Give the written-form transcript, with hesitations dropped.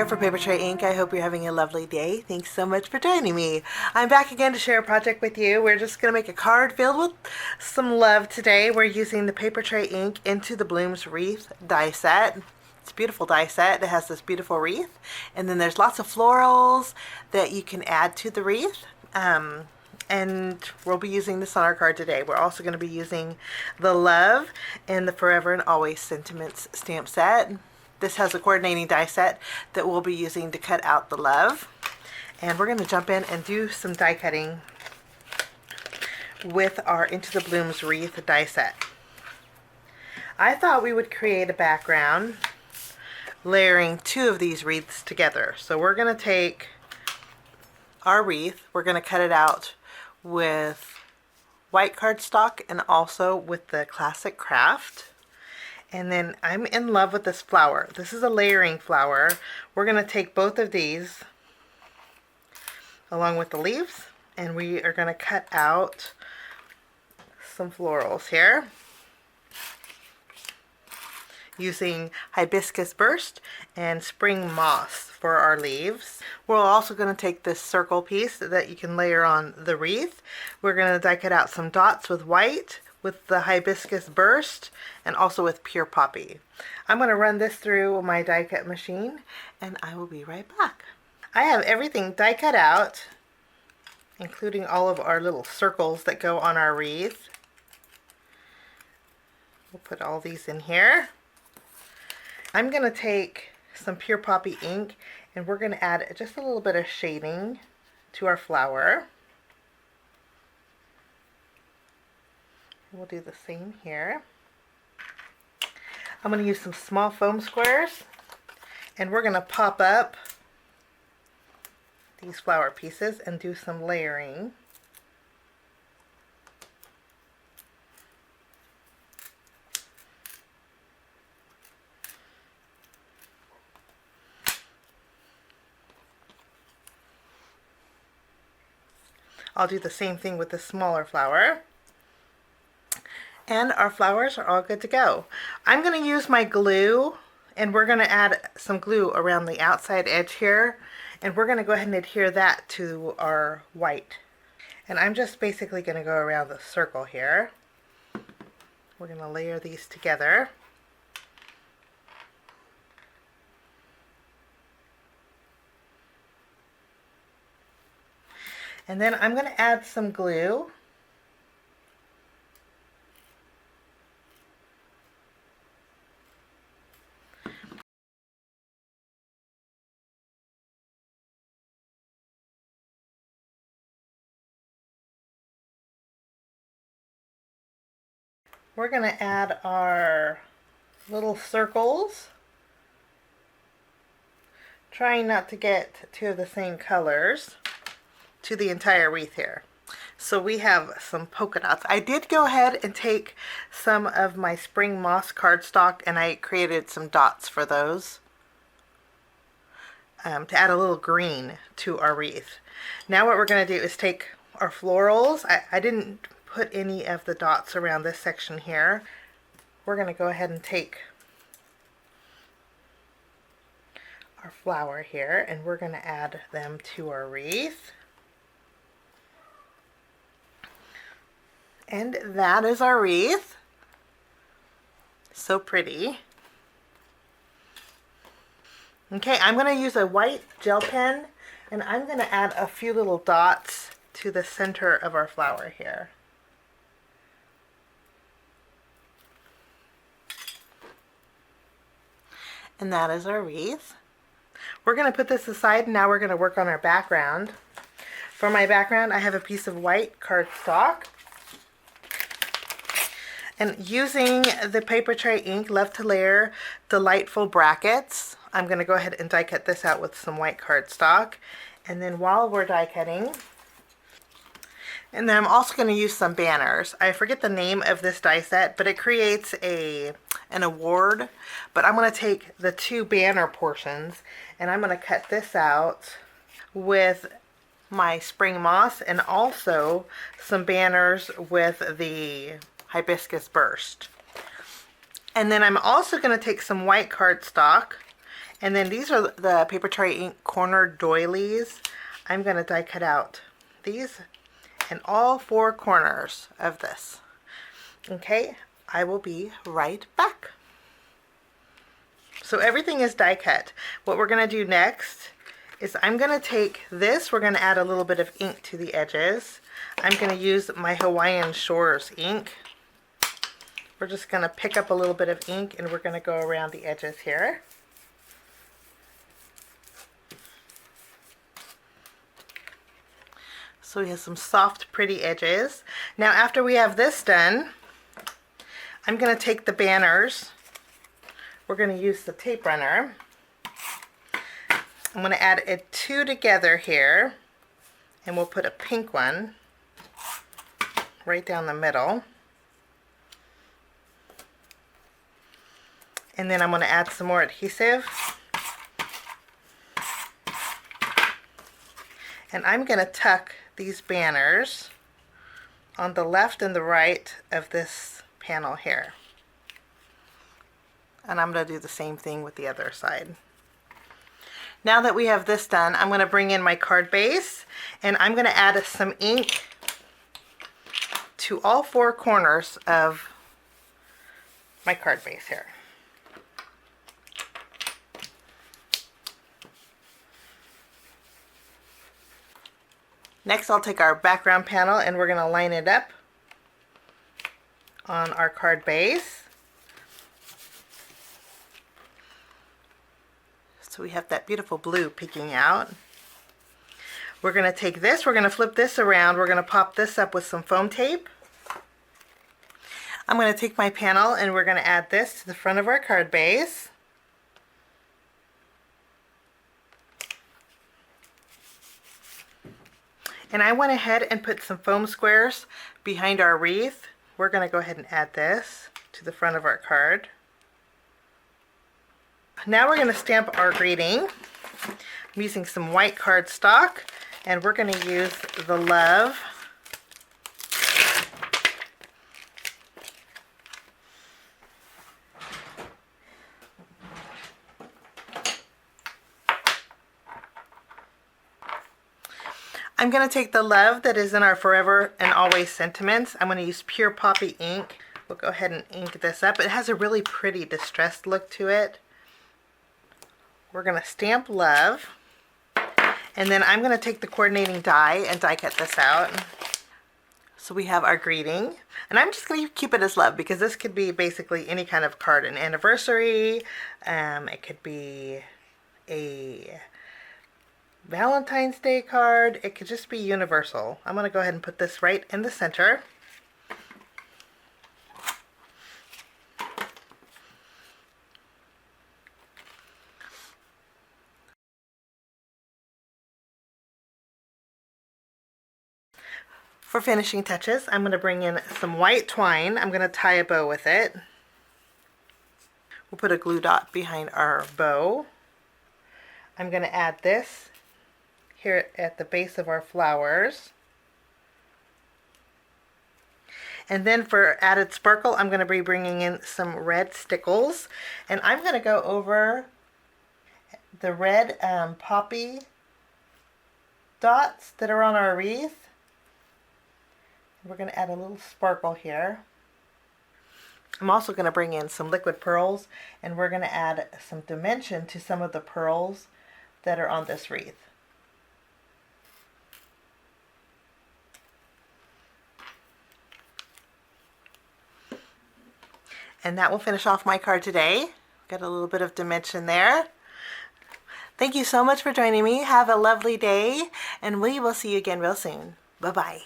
there for Papertrey Ink. I hope you're having a lovely day. Thanks so much for joining me. I'm back again to share a project with you. We're just going to make a card filled with some love today. We're using the Papertrey Ink Into the Blooms Wreath Die Set. It's a beautiful die set. It has this beautiful wreath. And then there's lots of florals that you can add to the wreath. And we'll be using this on our card today. We're also going to be using the Love and the Forever and Always Sentiments stamp set. This has a coordinating die set that we'll be using to cut out the Love. And we're going to jump in and do some die cutting with our Into the Blooms Wreath die set. I thought we would create a background layering two of these wreaths together. So we're going to take our wreath, we're going to cut it out with white cardstock and also with the classic Kraft. And then I'm in love with this flower. This is a layering flower. We're going to take both of these along with the leaves, and we are going to cut out some florals here using Hibiscus Burst and Spring Moss for our leaves. We're also going to take this circle piece that you can layer on the wreath. We're going to die cut out some dots with white, with the Hibiscus Burst, and also with Pure Poppy. I'm going to run this through my die cut machine, and I will be right back. I have everything die cut out, including all of our little circles that go on our wreath. We'll put all these in here. I'm going to take some Pure Poppy ink, and we're going to add just a little bit of shading to our flower. We'll do the same here. I'm going to use some small foam squares, and we're going to pop up these flower pieces and do some layering. I'll do the same thing with the smaller flower. And our flowers are all good to go. I'm going to use my glue, and we're going to add some glue around the outside edge here, and we're going to go ahead and adhere that to our white. And I'm just basically going to go around the circle here. We're going to layer these together. And then I'm going to add some glue. We're going to add our little circles, trying not to get two of the same colors to the entire wreath here. So we have some polka dots. I did go ahead and take some of my Spring Moss cardstock, and I created some dots for those to add a little green to our wreath. Now what we're going to do is take our florals. I didn't put any of the dots around this section here. We're going to go ahead and take our flower here, and we're going to add them to our wreath. And that is our wreath. So pretty. Okay, I'm going to use a white gel pen, and I'm going to add a few little dots to the center of our flower here. And that is our wreath. We're going to put this aside, and now we're going to work on our background. For my background, I have a piece of white cardstock. And using the Papertrey ink Love to Layer Delightful Brackets, I'm going to go ahead and die cut this out with some white cardstock. And then while we're die cutting, and then I'm also going to use some banners. I forget the name of this die set, but it creates an award. But I'm going to take the two banner portions, and I'm going to cut this out with my Spring Moss and also some banners with the Hibiscus Burst. And then I'm also going to take some white cardstock, And then these are the Papertrey Ink corner doilies. I'm going to die cut out these and all 4 corners of this. Okay, I will be right back. So everything is die cut. What we're going to do next is I'm going to take this, we're going to add a little bit of ink to the edges. I'm going to use my Hawaiian Shores ink. We're just going to pick up a little bit of ink and we're going to go around the edges here. So we have some soft, pretty edges. Now after we have this done, I'm going to take the banners. We're going to use the tape runner. I'm going to add 2 together here, and we'll put a pink one right down the middle. And then I'm going to add some more adhesive. And I'm going to tuck these banners on the left and the right of this panel here. And I'm going to do the same thing with the other side. Now that we have this done, I'm going to bring in my card base and I'm going to add some ink to all 4 corners of my card base here. Next, I'll take our background panel and we're going to line it up on our card base. So we have that beautiful blue peeking out. We're going to take this, we're going to flip this around, we're going to pop this up with some foam tape. I'm going to take my panel and we're going to add this to the front of our card base. And I went ahead and put some foam squares behind our wreath. We're going to go ahead and add this to the front of our card. Now we're going to stamp our greeting. I'm using some white cardstock and we're going to use the love. I'm going to take the love that is in our Forever and Always sentiments. I'm going to use pure poppy ink. We'll go ahead and ink this up. It has a really pretty distressed look to it. We're going to stamp love. And then I'm going to take the coordinating die and die cut this out. So we have our greeting. And I'm just going to keep it as love because this could be basically any kind of card. An anniversary. It could be a Valentine's Day card. It could just be universal. I'm going to go ahead and put this right in the center. For finishing touches, I'm going to bring in some white twine. I'm going to tie a bow with it. We'll put a glue dot behind our bow. I'm going to add this here at the base of our flowers. And then for added sparkle, I'm going to be bringing in some red stickles. And I'm going to go over the red poppy dots that are on our wreath. We're going to add a little sparkle here. I'm also going to bring in some liquid pearls, and we're going to add some dimension to some of the pearls that are on this wreath. And that will finish off my card today. Got a little bit of dimension there. Thank you so much for joining me. Have a lovely day, and we will see you again real soon. Bye-bye.